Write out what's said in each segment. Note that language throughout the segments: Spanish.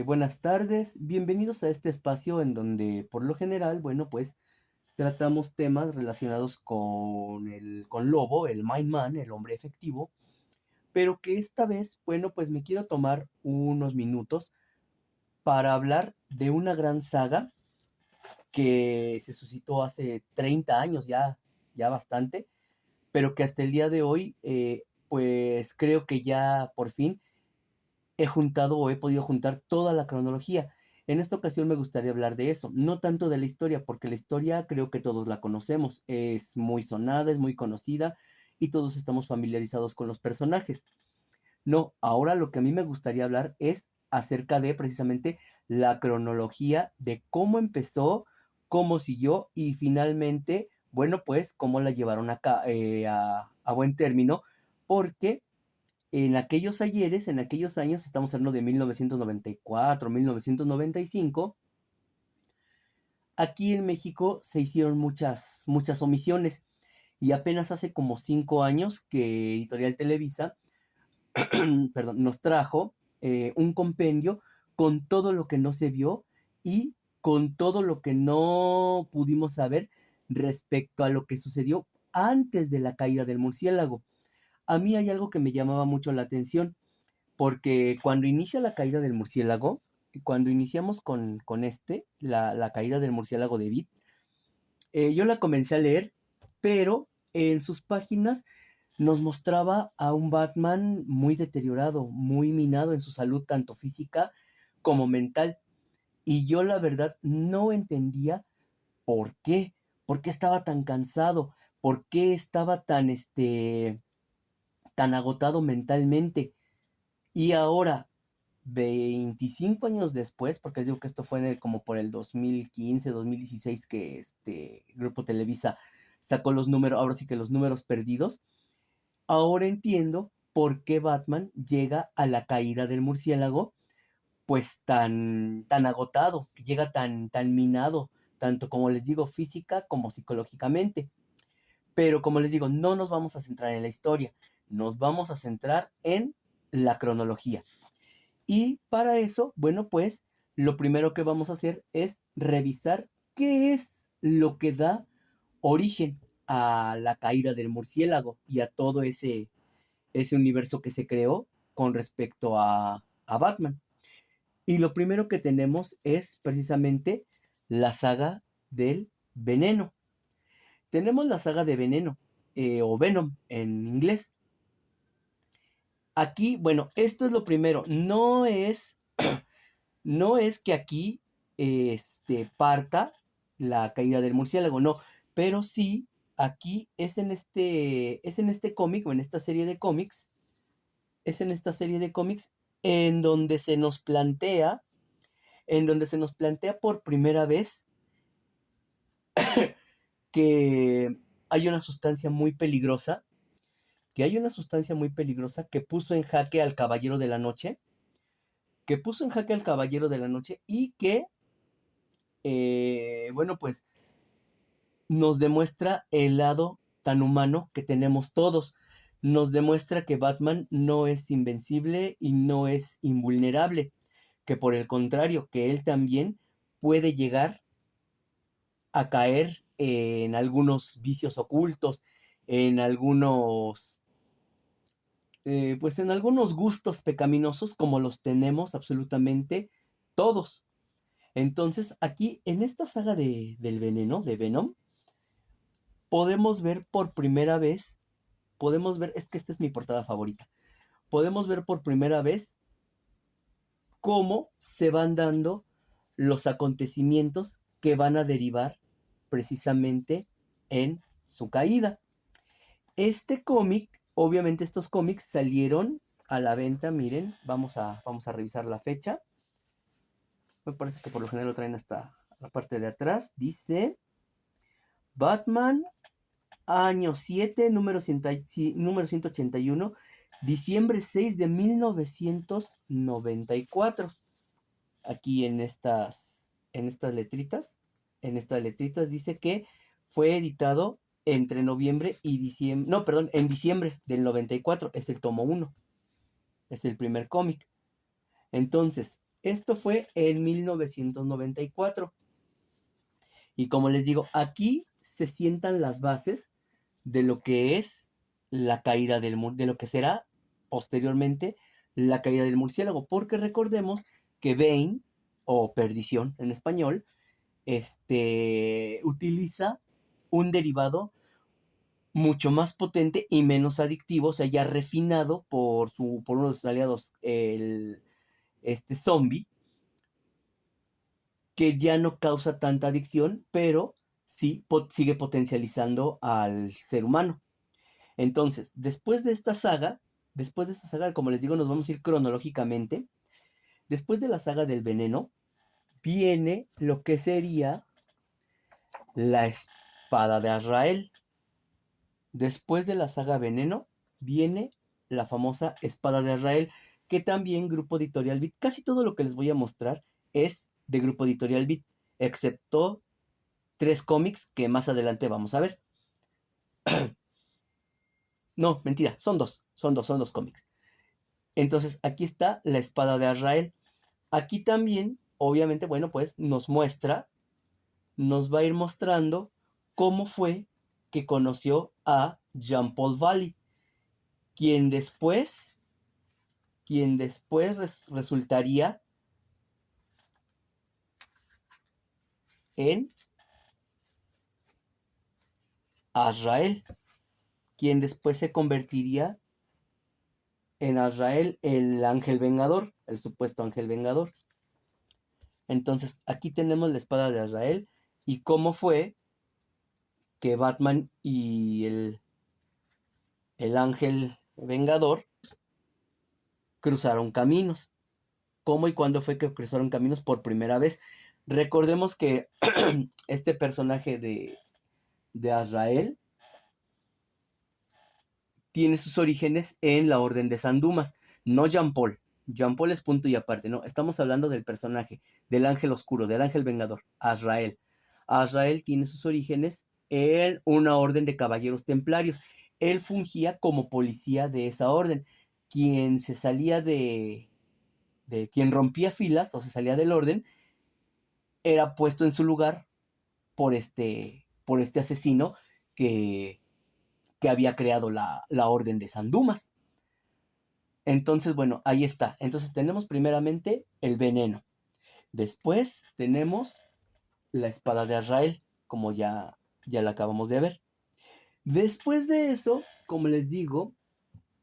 Buenas tardes, bienvenidos a este espacio en donde por lo general, bueno, pues tratamos temas relacionados con Lobo, el Mind Man, el hombre efectivo, pero que esta vez, bueno, pues me quiero tomar unos minutos para hablar de una gran saga que se suscitó hace 30 años ya bastante, pero que hasta el día de hoy, pues creo que ya por fin he juntado o he podido juntar toda la cronología. En esta ocasión me gustaría hablar de eso, no tanto de la historia, porque la historia creo que todos la conocemos, es muy sonada, es muy conocida y todos estamos familiarizados con los personajes. No, ahora lo que a mí me gustaría hablar es acerca de precisamente la cronología de cómo empezó, cómo siguió y finalmente, bueno, pues cómo la llevaron a buen término, porque en aquellos ayeres, en aquellos años, estamos hablando de 1994, 1995, aquí en México se hicieron muchas omisiones y apenas hace como 5 años que Editorial Televisa, perdón, nos trajo un compendio con todo lo que no se vio y con todo lo que no pudimos saber respecto a lo que sucedió antes de la caída del murciélago. A mí hay algo que me llamaba mucho la atención. Porque cuando inicia la caída del murciélago, cuando iniciamos con la caída del murciélago de Vid, yo la comencé a leer, pero en sus páginas nos mostraba a un Batman muy deteriorado, muy minado en su salud, tanto física como mental. Y yo la verdad no entendía por qué, por qué estaba tan cansado, por qué estaba tan agotado mentalmente. Y ahora, 25 años después, porque les digo que esto fue como por el 2015, 2016 que Grupo Televisa sacó los números, ahora sí que los números perdidos, ahora entiendo por qué Batman llega a la caída del murciélago pues tan agotado, que llega tan minado, tanto como les digo física como psicológicamente. Pero como les digo, no nos vamos a centrar en la historia, nos vamos a centrar en la cronología. Y para eso, bueno, pues lo primero que vamos a hacer es revisar qué es lo que da origen a la caída del murciélago y a todo ese universo que se creó con respecto a Batman. Y lo primero que tenemos es precisamente la saga del veneno. Tenemos la saga de veneno, o Venom en inglés. Aquí, bueno, esto es lo primero. No es que aquí parta la caída del murciélago, no, pero sí aquí es en este cómic o en esta serie de cómics, es en esta serie de cómics en donde se nos plantea, por primera vez que hay una sustancia muy peligrosa, que puso en jaque al Caballero de la Noche, y que, bueno, pues nos demuestra el lado tan humano que tenemos todos. Nos demuestra que Batman no es invencible y no es invulnerable, que por el contrario, que él también puede llegar a caer en algunos vicios ocultos, en pues en algunos gustos pecaminosos como los tenemos absolutamente todos. Entonces, aquí en esta saga del veneno, de Venom, podemos ver por primera vez, es que esta es mi portada favorita, podemos ver por primera vez cómo se van dando los acontecimientos que van a derivar precisamente en su caída. Este cómic, obviamente estos cómics salieron a la venta, miren, vamos a revisar la fecha. Me parece que por lo general lo traen hasta la parte de atrás. Dice Batman Año 7, número 181, diciembre 6 de 1994. Aquí en estas letritas dice que fue editado entre noviembre y diciembre, no, perdón, en diciembre del 94, es el tomo 1, es el primer cómic. Entonces, Esto fue en 1994. Y como les digo, aquí se sientan las bases de lo que es la caída de lo que será posteriormente la caída del murciélago, porque recordemos que Bane, o perdición en español, utiliza un derivado mucho más potente y menos adictivo, o sea, ya refinado por uno de sus aliados, este zombie, que ya no causa tanta adicción, pero sí sigue potencializando al ser humano. Entonces, después de esta saga, como les digo, nos vamos a ir cronológicamente. Después de la saga del veneno, viene lo que sería la espada de Azrael. Después de la saga Veneno, viene la famosa espada de Azrael, que también Grupo Editorial Beat, casi todo lo que les voy a mostrar es de Grupo Editorial Beat, excepto 3 cómics que más adelante vamos a ver. No, mentira, son dos cómics. Entonces, aquí está la espada de Azrael. Aquí también, obviamente, bueno, pues nos va a ir mostrando cómo fue que conoció a Jean-Paul Valley, quien después, resultaría en Azrael, quien después se convertiría en Azrael, el ángel vengador, el supuesto ángel vengador. Entonces, aquí tenemos la espada de Azrael y cómo fue que Batman y el ángel vengador cruzaron caminos. ¿Cómo y cuándo fue que cruzaron caminos por primera vez? Recordemos que este personaje de Azrael tiene sus orígenes en la Orden de San Dumas, no Jean Paul. Jean Paul es punto y aparte, no. Estamos hablando del personaje, del ángel oscuro, del ángel vengador, Azrael. Azrael tiene sus orígenes en una orden de caballeros templarios. Él fungía como policía de esa orden. Quien se salía de quien rompía filas o se salía del orden, era puesto en su lugar por este asesino que, que había creado la Orden de San Dumas. Entonces, bueno, ahí está. Entonces tenemos primeramente el veneno. Después tenemos la espada de Azrael, como ya la acabamos de ver. Después de eso, como les digo,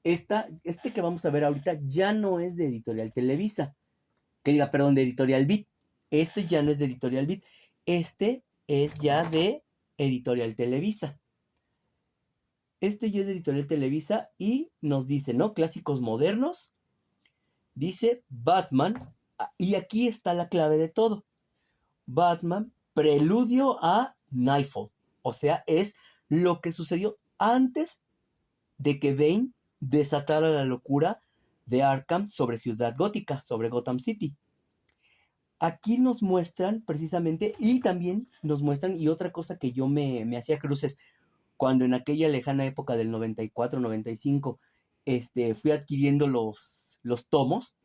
este que vamos a ver ahorita ya no es de Editorial Televisa. Que diga, perdón, de Editorial Beat. Este ya no es de Editorial Beat. Este es ya de Editorial Televisa. Este ya es de Editorial Televisa y nos dice, ¿no? Clásicos modernos. Dice Batman. Y aquí está la clave de todo. Batman, preludio a Nightfall. O sea, es lo que sucedió antes de que Bane desatara la locura de Arkham sobre Ciudad Gótica, sobre Gotham City. Aquí nos muestran precisamente, y también nos muestran, y otra cosa que yo me hacía cruces, cuando en aquella lejana época del 94, 95, fui adquiriendo los tomos,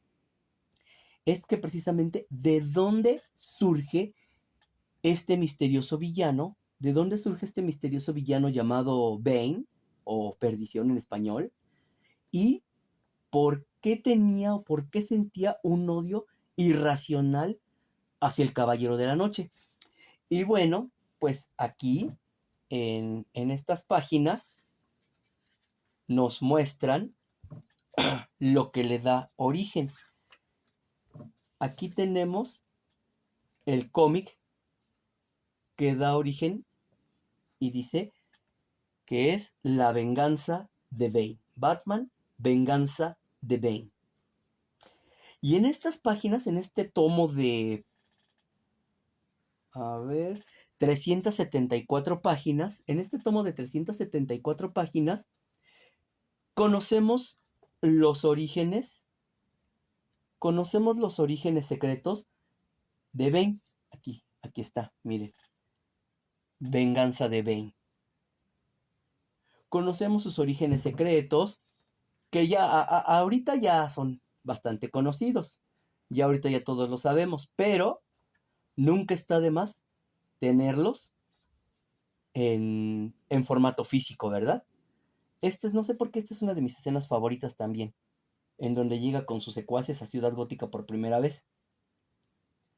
es que precisamente de dónde surge este misterioso villano, de dónde surge este misterioso villano llamado Bane, o Perdición en español, y por qué tenía o por qué sentía un odio irracional hacia el Caballero de la Noche. Y bueno, pues aquí en estas páginas nos muestran lo que le da origen. Aquí tenemos el cómic que da origen y dice que es La venganza de Bane. Batman, venganza de Bane. Y en estas páginas, en este tomo de, a ver, 374 páginas, en este tomo de 374 páginas, conocemos los orígenes, secretos de Bane. Aquí está, miren. Venganza de Bane. Conocemos sus orígenes secretos, que ya ahorita ya son bastante conocidos. Ya ahorita ya todos lo sabemos, pero nunca está de más tenerlos en formato físico, ¿verdad? No sé por qué esta es una de mis escenas favoritas también, en donde llega con sus secuaces a Ciudad Gótica por primera vez,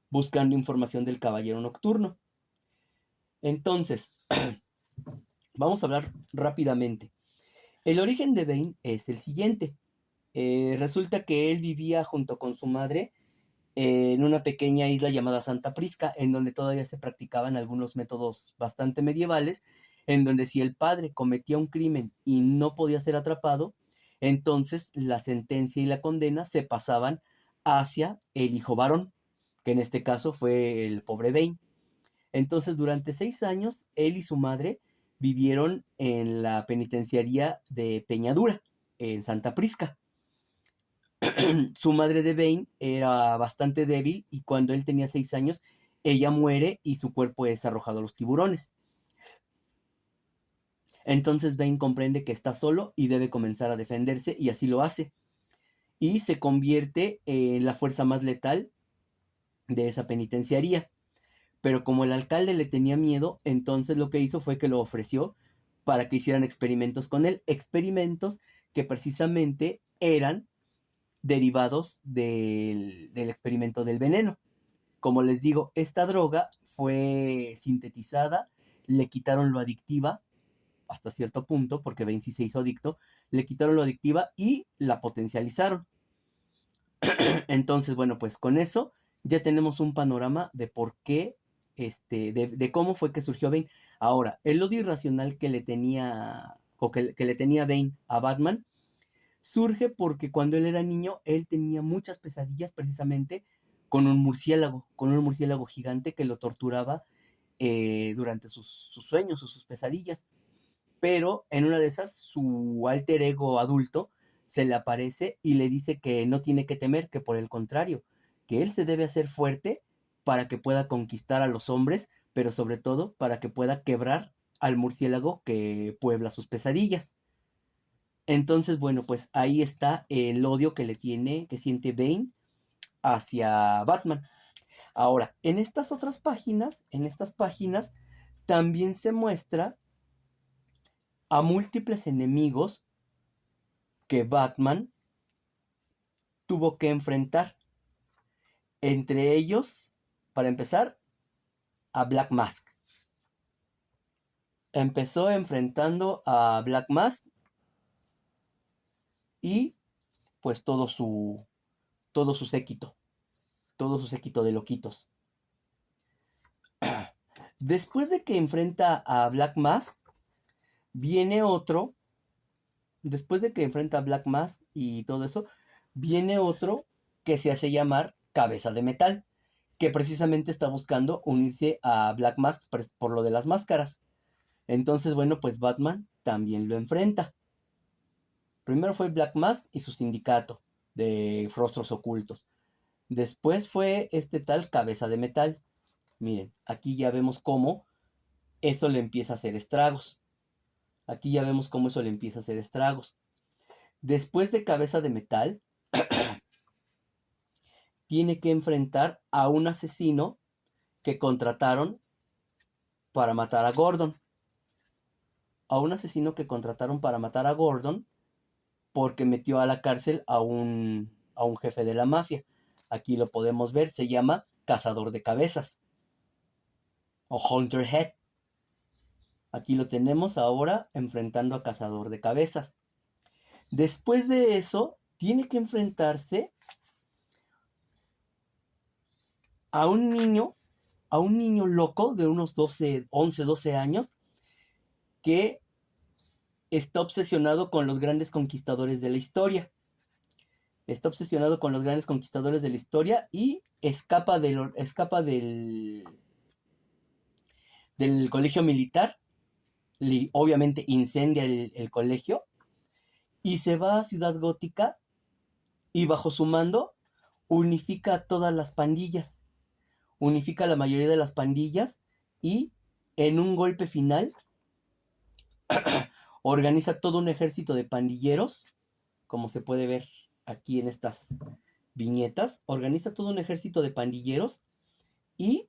buscando información del Caballero Nocturno. Entonces, vamos a hablar rápidamente. El origen de Bane es el siguiente. Resulta que él vivía junto con su madre en una pequeña isla llamada Santa Prisca, en donde todavía se practicaban algunos métodos bastante medievales, en donde si el padre cometía un crimen y no podía ser atrapado, entonces la sentencia y la condena se pasaban hacia el hijo varón, que en este caso fue el pobre Bane. Entonces, durante 6 años, él y su madre vivieron en la penitenciaría de Peñadura, en Santa Prisca. Su madre de Bane era bastante débil y cuando él tenía 6 años, ella muere y su cuerpo es arrojado a los tiburones. Entonces Bane comprende que está solo y debe comenzar a defenderse y así lo hace. Y se convierte en la fuerza más letal de esa penitenciaría. Pero como el alcalde le tenía miedo, entonces lo que hizo fue que lo ofreció para que hicieran experimentos con él. Experimentos que precisamente eran derivados del experimento del veneno. Como les digo, esta droga fue sintetizada, le quitaron lo adictiva hasta cierto punto, porque Bane sí se hizo adicto, le quitaron lo adictiva y la potencializaron. Entonces, bueno, pues con eso ya tenemos un panorama de por qué, de cómo fue que surgió Bane. Ahora, el odio irracional que le tenía, o que le tenía Bane a Batman, surge porque cuando él era niño, él tenía muchas pesadillas precisamente con un murciélago gigante que lo torturaba durante sus sueños o sus pesadillas. Pero en una de esas, su alter ego adulto se le aparece y le dice que no tiene que temer, que por el contrario, que él se debe hacer fuerte para que pueda conquistar a los hombres, pero sobre todo para que pueda quebrar al murciélago que puebla sus pesadillas. Entonces, bueno, pues ahí está el odio que siente Bane hacia Batman. Ahora, en estas páginas también se muestra a múltiples enemigos que Batman tuvo que enfrentar. Entre ellos, para empezar, a Black Mask. Empezó enfrentando a Black Mask y pues todo su séquito, todo su séquito de loquitos. Después de que enfrenta a Black Mask, viene otro. Después de que enfrenta a Black Mask y todo eso, viene otro que se hace llamar Cabeza de Metal, que precisamente está buscando unirse a Black Mask por lo de las máscaras. Entonces, bueno, pues Batman también lo enfrenta. Primero fue Black Mask y su sindicato de rostros ocultos. Después fue este tal Cabeza de Metal. Miren, aquí ya vemos cómo eso le empieza a hacer estragos. Aquí ya vemos cómo eso le empieza a hacer estragos. Después de Cabeza de Metal, tiene que enfrentar a un asesino que contrataron para matar a Gordon. A un asesino que contrataron para matar a Gordon porque metió a la cárcel a un jefe de la mafia. Aquí lo podemos ver, se llama Cazador de Cabezas o Hunter Head. Aquí lo tenemos ahora enfrentando a Cazador de Cabezas. Después de eso, tiene que enfrentarse a un niño, a un niño loco de unos 11, 12 años, que está obsesionado con los grandes conquistadores de la historia. Está obsesionado con los grandes conquistadores de la historia y escapa del colegio militar. Obviamente incendia el colegio y se va a Ciudad Gótica y bajo su mando unifica a todas las pandillas. Unifica a la mayoría de las pandillas y en un golpe final organiza todo un ejército de pandilleros, como se puede ver aquí en estas viñetas, organiza todo un ejército de pandilleros y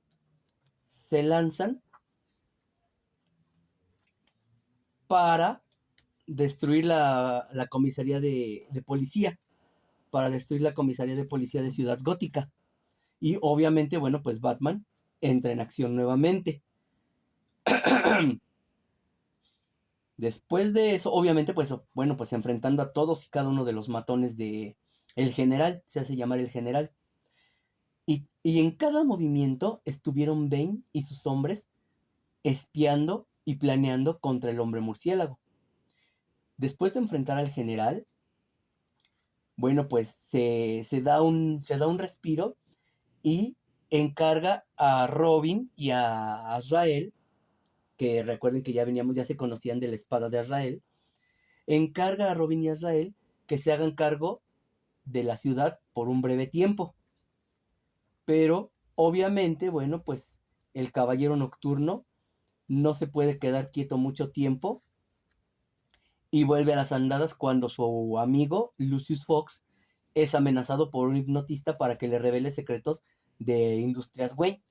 se lanzan para destruir la comisaría de policía, para destruir la comisaría de policía de Ciudad Gótica. Y obviamente, bueno, pues Batman entra en acción nuevamente. Después de eso, obviamente, pues, bueno, pues enfrentando a todos y cada uno de los matones de el general, se hace llamar el general. Y en cada movimiento estuvieron Bane y sus hombres espiando y planeando contra el hombre murciélago. Después de enfrentar al general, bueno, pues se da un respiro y encarga a Robin y a Azrael, que recuerden que ya se conocían de la espada de Azrael, encarga a Robin y a Azrael que se hagan cargo de la ciudad por un breve tiempo. Pero obviamente, bueno, pues el caballero nocturno no se puede quedar quieto mucho tiempo y vuelve a las andadas cuando su amigo Lucius Fox es amenazado por un hipnotista para que le revele secretos de Industrias Wayne.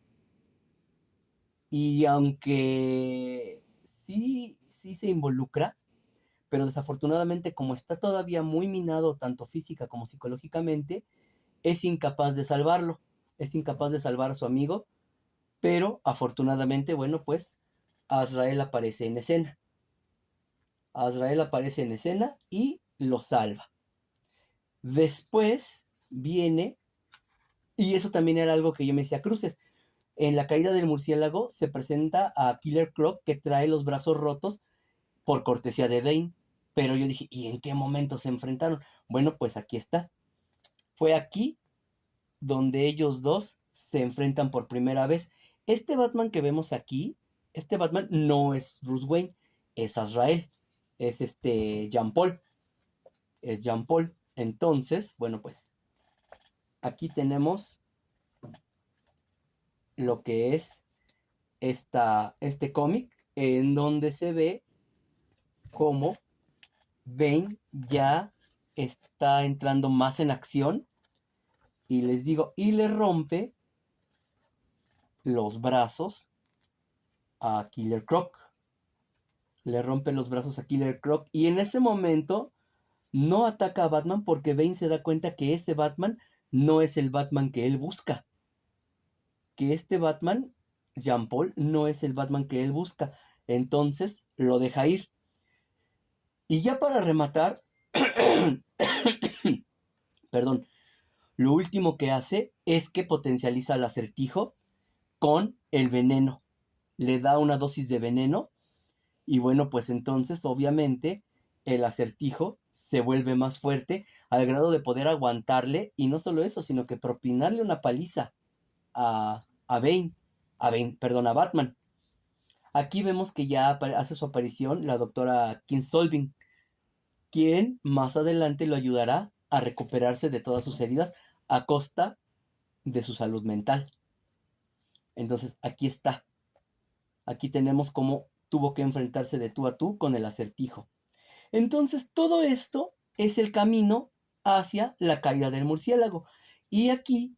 Y aunque sí se involucra, pero desafortunadamente como está todavía muy minado tanto física como psicológicamente, es incapaz de salvarlo, es incapaz de salvar a su amigo, pero afortunadamente, bueno, pues Azrael aparece en escena. Azrael aparece en escena y lo salva. Después viene, y eso también era algo que yo me decía, Cruces, en la caída del murciélago se presenta a Killer Croc que trae los brazos rotos por cortesía de Bane. Pero yo dije, ¿y en qué momento se enfrentaron? Bueno, pues aquí está. Fue aquí donde ellos dos se enfrentan por primera vez. Este Batman que vemos aquí, este Batman no es Bruce Wayne, es Azrael, es Jean Paul, es Jean Paul. Entonces, bueno, pues aquí tenemos lo que es este cómic en donde se ve cómo Bane ya está entrando más en acción y les digo, y le rompe los brazos a Killer Croc. Le rompe los brazos a Killer Croc y en ese momento no ataca a Batman porque Bane se da cuenta que ese Batman no es el Batman que él busca. Que este Batman, Jean Paul, no es el Batman que él busca. Entonces lo deja ir. Y ya para rematar, perdón, lo último que hace es que potencializa al Acertijo con el veneno. Le da una dosis de veneno y bueno, pues entonces obviamente el Acertijo se vuelve más fuerte al grado de poder aguantarle y no solo eso, sino que propinarle una paliza a Batman. Aquí vemos que ya hace su aparición la doctora Kinsolving, quien más adelante lo ayudará a recuperarse de todas sus heridas a costa de su salud mental. Entonces, aquí está. Aquí tenemos cómo tuvo que enfrentarse de tú a tú con el Acertijo. Entonces, todo esto es el camino hacia la caída del murciélago. Y aquí,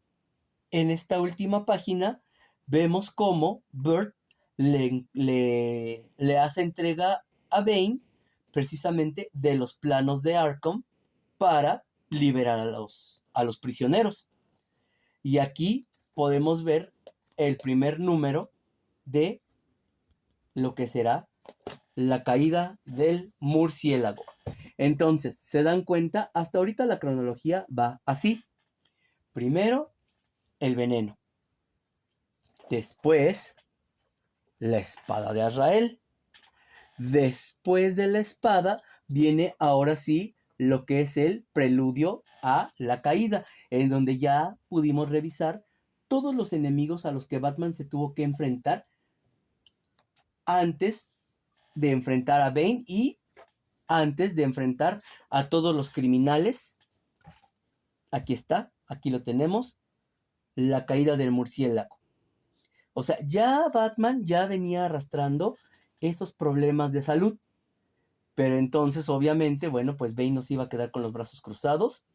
en esta última página, vemos cómo Burt le hace entrega a Bane precisamente de los planos de Arkham para liberar a los prisioneros. Y aquí podemos ver el primer número de lo que será la caída del murciélago. Entonces, ¿se dan cuenta? Hasta ahorita la cronología va así. Primero, el veneno. Después, la espada de Azrael. Después de la espada, viene ahora sí lo que es el preludio a la caída, en donde ya pudimos revisar todos los enemigos a los que Batman se tuvo que enfrentar antes de enfrentar a Bane y antes de enfrentar a todos los criminales. Aquí está, aquí lo tenemos, la caída del murciélago. O sea, ya Batman ya venía arrastrando esos problemas de salud. Pero entonces, obviamente, bueno, pues Bane nos iba a quedar con los brazos cruzados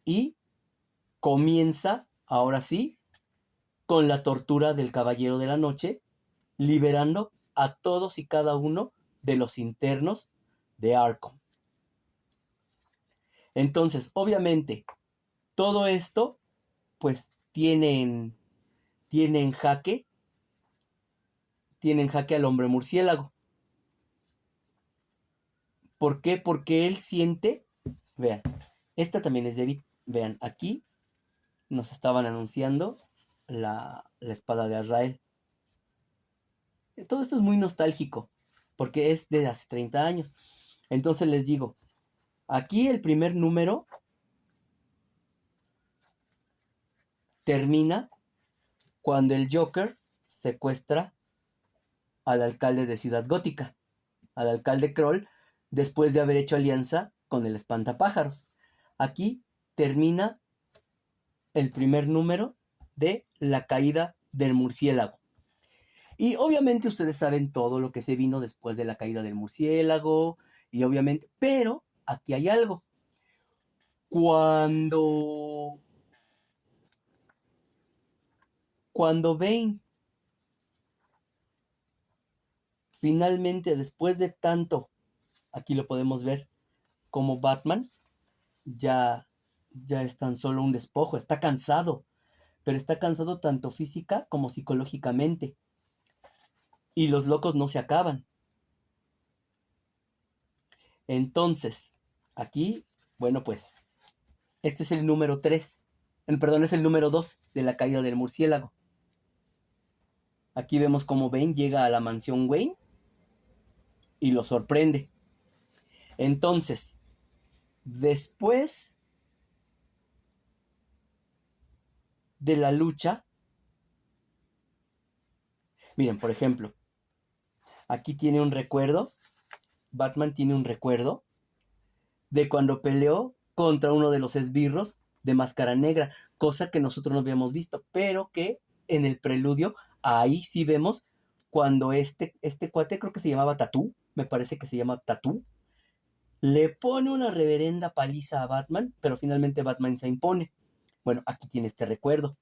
y comienza, ahora sí, con la tortura del Caballero de la Noche, liberando a todos y cada uno de los internos de Arkham. Entonces, obviamente, todo esto, pues, tiene en jaque al hombre murciélago. ¿Por qué? Porque él siente, vean, esta también es de, vean, aquí nos estaban anunciando la espada de Azrael. Todo esto es muy nostálgico, porque es de hace 30 años. Entonces les digo, aquí el primer número termina cuando el Joker secuestra al alcalde de Ciudad Gótica, al alcalde Kroll, después de haber hecho alianza con el espantapájaros. Aquí termina el primer número de La caída del murciélago. Y obviamente ustedes saben todo lo que se vino después de la caída del murciélago, y obviamente, pero aquí hay algo. Cuando Bane finalmente, después de tanto, aquí lo podemos ver, como Batman ya es tan solo un despojo, está cansado, pero está cansado tanto física como psicológicamente. Y los locos no se acaban. Entonces, aquí, bueno, pues, este es el número 3. Perdón, es el número 2 de la caída del murciélago. Aquí vemos cómo Bane llega a la mansión Wayne y lo sorprende. Entonces, después de la lucha, miren, por ejemplo, aquí tiene un recuerdo, Batman tiene un recuerdo de cuando peleó contra uno de los esbirros de Máscara Negra, cosa que nosotros no habíamos visto, pero que en el preludio, ahí sí vemos cuando este cuate, creo que se llamaba Tatú, me parece que se llama Tatú, le pone una reverenda paliza a Batman, pero finalmente Batman se impone. Bueno, aquí tiene este recuerdo.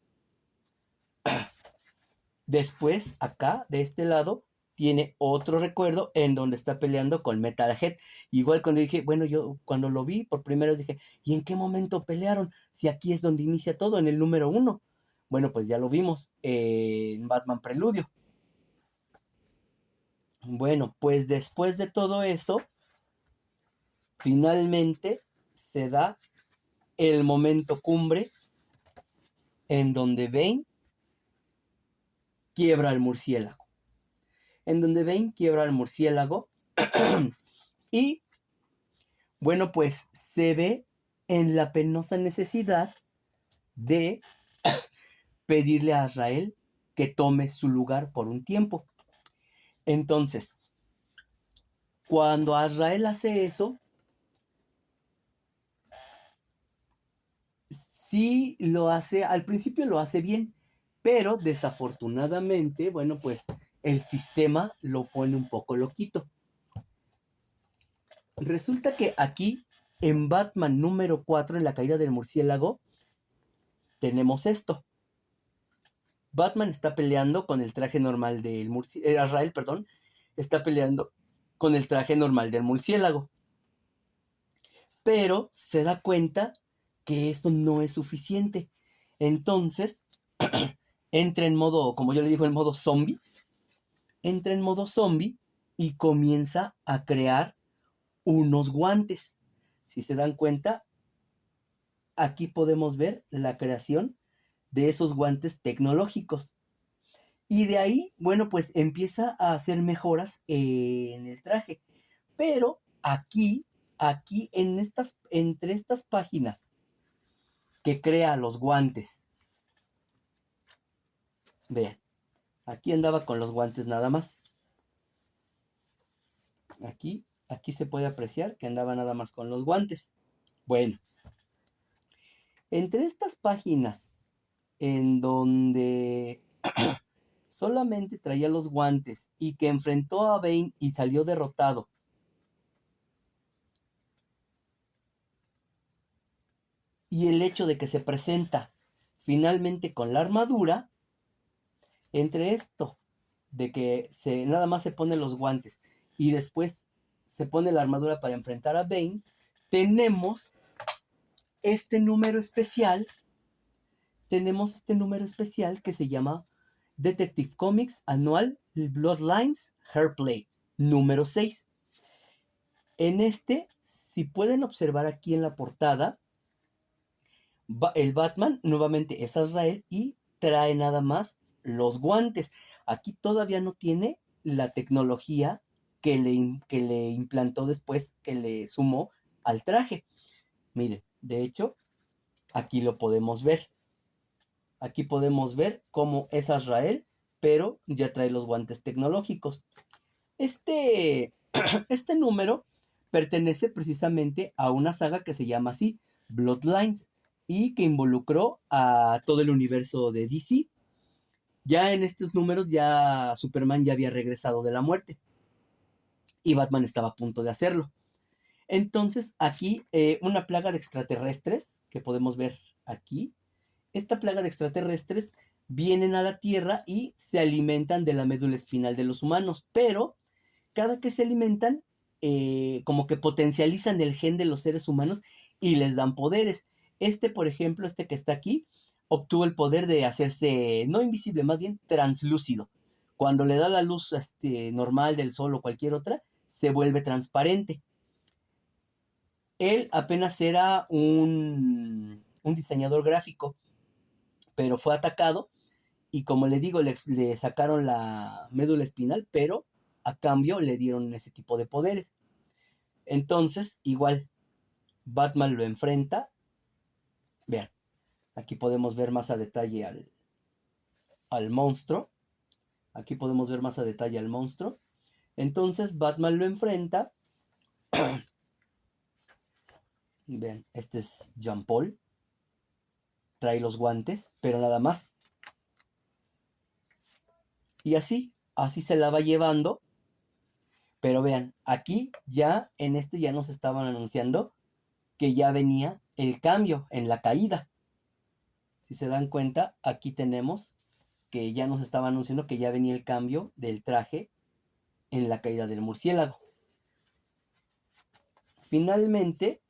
Después, acá, de este lado, tiene otro recuerdo en donde está peleando con Metalhead. Igual cuando dije, bueno, yo cuando lo vi por primera vez dije, ¿y en qué momento pelearon? Si aquí es donde inicia todo, en el número 1. Bueno, pues ya lo vimos en Batman Preludio. Bueno, pues después de todo eso, finalmente se da el momento cumbre en donde Bane quiebra al murciélago. En donde Bane quiebra al murciélago y bueno, pues se ve en la penosa necesidad de pedirle a Azrael que tome su lugar por un tiempo. Entonces, cuando Azrael hace eso, sí lo hace, al principio lo hace bien, pero desafortunadamente, bueno, pues el sistema lo pone un poco loquito. Resulta que aquí, en Batman número 4, en la caída del murciélago, tenemos esto. Batman está peleando con el traje normal del murciélago. Azrael, perdón, está peleando con el traje normal del murciélago. Pero se da cuenta que esto no es suficiente. Entonces, entra en modo, como yo le digo, en modo zombie. Entra en modo zombie y comienza a crear unos guantes. Si se dan cuenta, aquí podemos ver la creación de esos guantes tecnológicos. Y de ahí, bueno, pues empieza a hacer mejoras en el traje. Pero aquí entre estas páginas que crea los guantes, vean, aquí andaba con los guantes nada más. Aquí se puede apreciar que andaba nada más con los guantes. Bueno, entre estas páginas en donde solamente traía los guantes y que enfrentó a Bane y salió derrotado. Y el hecho de que se presenta finalmente con la armadura, entre esto, de que nada más se pone los guantes y después se pone la armadura para enfrentar a Bane, tenemos este número especial, que se llama Detective Comics Anual Bloodlines Hairplay número 6. En este, si pueden observar aquí en la portada, el Batman nuevamente es Azrael y trae nada más los guantes. Aquí todavía no tiene la tecnología que le implantó después, que le sumó al traje. Miren, de hecho, aquí lo podemos ver. Aquí podemos ver cómo es Azrael, pero ya trae los guantes tecnológicos. Este, este número pertenece precisamente a una saga que se llama así, Bloodlines, y que involucró a todo el universo de DC. Ya en estos números ya Superman ya había regresado de la muerte y Batman estaba a punto de hacerlo. Entonces aquí una plaga de extraterrestres que podemos ver aquí. Esta plaga de extraterrestres vienen a la Tierra y se alimentan de la médula espinal de los humanos, pero cada que se alimentan, como que potencializan el gen de los seres humanos y les dan poderes. Por ejemplo, que está aquí, obtuvo el poder de hacerse, no invisible, más bien translúcido. Cuando le da la luz normal del sol o cualquier otra, se vuelve transparente. Él apenas era un diseñador gráfico, pero fue atacado y como le digo, le sacaron la médula espinal, pero a cambio le dieron ese tipo de poderes. Entonces, igual, Batman lo enfrenta. Vean, aquí podemos ver más a detalle al monstruo. Aquí podemos ver más a detalle al monstruo. Entonces, Batman lo enfrenta. Vean, este es Jean Paul. Trae los guantes, pero nada más. Y así se la va llevando. Pero vean, aquí ya en ya nos estaban anunciando que ya venía el cambio en la caída. Si se dan cuenta, aquí tenemos que ya nos estaba anunciando que ya venía el cambio del traje en la caída del murciélago. Finalmente,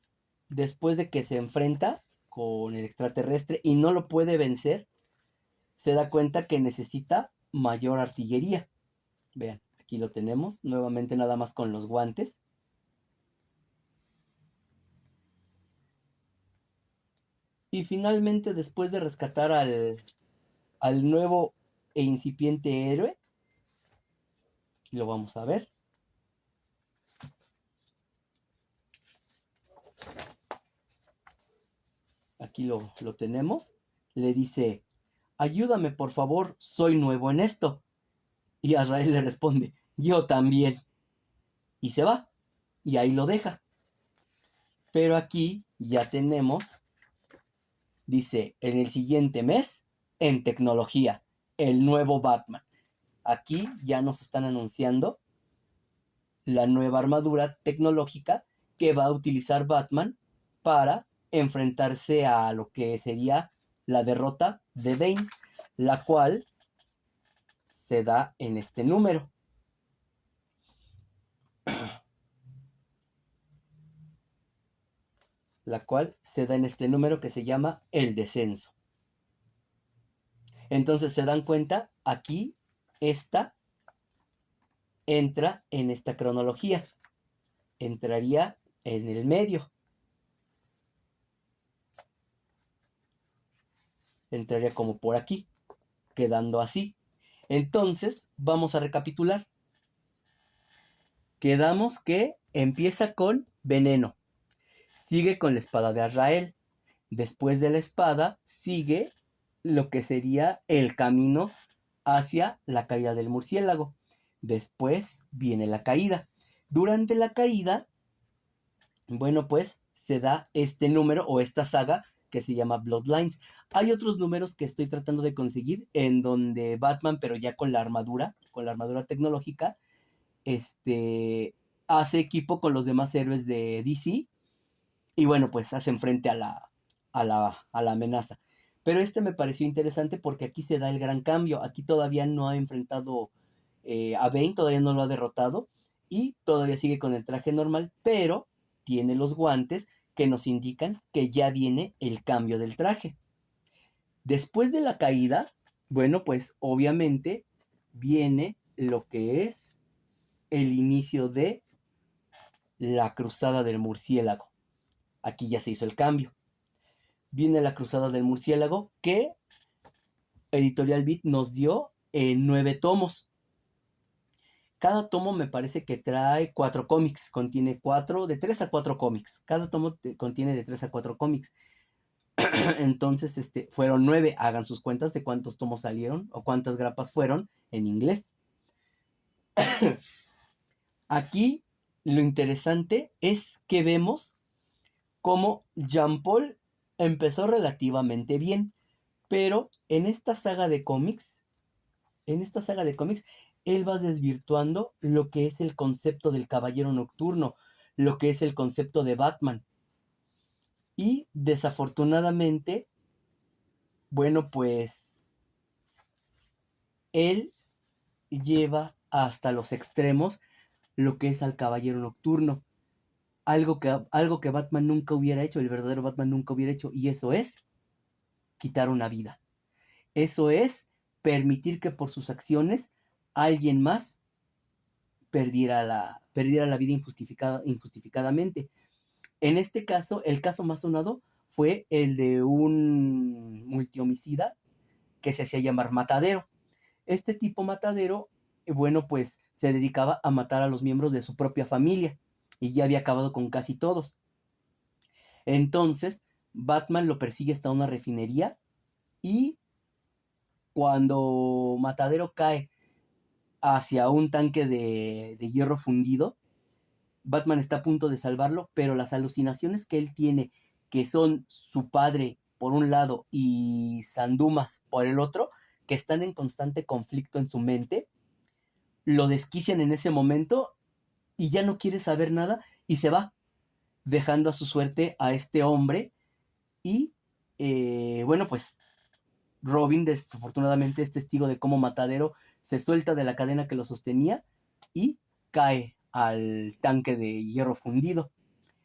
después de que se enfrenta con el extraterrestre y no lo puede vencer, se da cuenta que necesita mayor artillería. Vean, aquí lo tenemos, nuevamente nada más con los guantes. Y finalmente, después de rescatar al nuevo e incipiente héroe, lo vamos a ver. Aquí lo tenemos. Le dice, ayúdame por favor, soy nuevo en esto. Y Azrael le responde, yo también. Y se va. Y ahí lo deja. Pero aquí ya tenemos, dice, en el siguiente mes, en tecnología, el nuevo Batman. Aquí ya nos están anunciando la nueva armadura tecnológica que va a utilizar Batman para enfrentarse a lo que sería la derrota de Bane, la cual se da en este número. La cual se da en este número que se llama El Descenso. Entonces se dan cuenta, aquí esta entra en esta cronología. Entraría en el medio. Entraría como por aquí, quedando así. Entonces, vamos a recapitular. Quedamos que empieza con Veneno. Sigue con la espada de Azrael. Después de la espada sigue lo que sería el camino hacia la caída del murciélago. Después viene la caída. Durante la caída, bueno, pues se da este número o esta saga que se llama Bloodlines. Hay otros números que estoy tratando de conseguir en donde Batman, pero ya con la armadura tecnológica, hace equipo con los demás héroes de DC y bueno, pues hacen frente a la amenaza. Pero este me pareció interesante porque aquí se da el gran cambio. Aquí todavía no ha enfrentado a Bane, todavía no lo ha derrotado y todavía sigue con el traje normal, pero tiene los guantes que nos indican que ya viene el cambio del traje. Después de la caída, bueno, pues obviamente viene lo que es el inicio de la cruzada del murciélago. Aquí ya se hizo el cambio. Viene la cruzada del murciélago que Editorial Beat nos dio en 9 tomos. Cada tomo me parece que trae 4 cómics, contiene 4, de 3 a 4 cómics. Cada tomo contiene de 3 a 4 cómics. Entonces, fueron 9. Hagan sus cuentas de cuántos tomos salieron o cuántas grapas fueron en inglés. Aquí lo interesante es que vemos cómo Jean Paul empezó relativamente bien, pero en esta saga de cómics, él va desvirtuando lo que es el concepto del Caballero Nocturno, lo que es el concepto de Batman. Y desafortunadamente, bueno, pues él lleva hasta los extremos lo que es al Caballero Nocturno. Algo que Batman nunca hubiera hecho, el verdadero Batman nunca hubiera hecho, y eso es quitar una vida. Eso es permitir que por sus acciones alguien más perdiera la vida injustificadamente. En este caso, el caso más sonado fue el de un multihomicida que se hacía llamar Matadero. Este tipo Matadero, bueno, pues se dedicaba a matar a los miembros de su propia familia y ya había acabado con casi todos. Entonces, Batman lo persigue hasta una refinería y cuando Matadero cae hacia un tanque de hierro fundido, Batman está a punto de salvarlo, pero las alucinaciones que él tiene, que son su padre por un lado y Sandumas por el otro, que están en constante conflicto en su mente, lo desquician en ese momento y ya no quiere saber nada y se va, dejando a su suerte a este hombre y bueno, pues Robin desafortunadamente es testigo de cómo Matadero se suelta de la cadena que lo sostenía y cae al tanque de hierro fundido.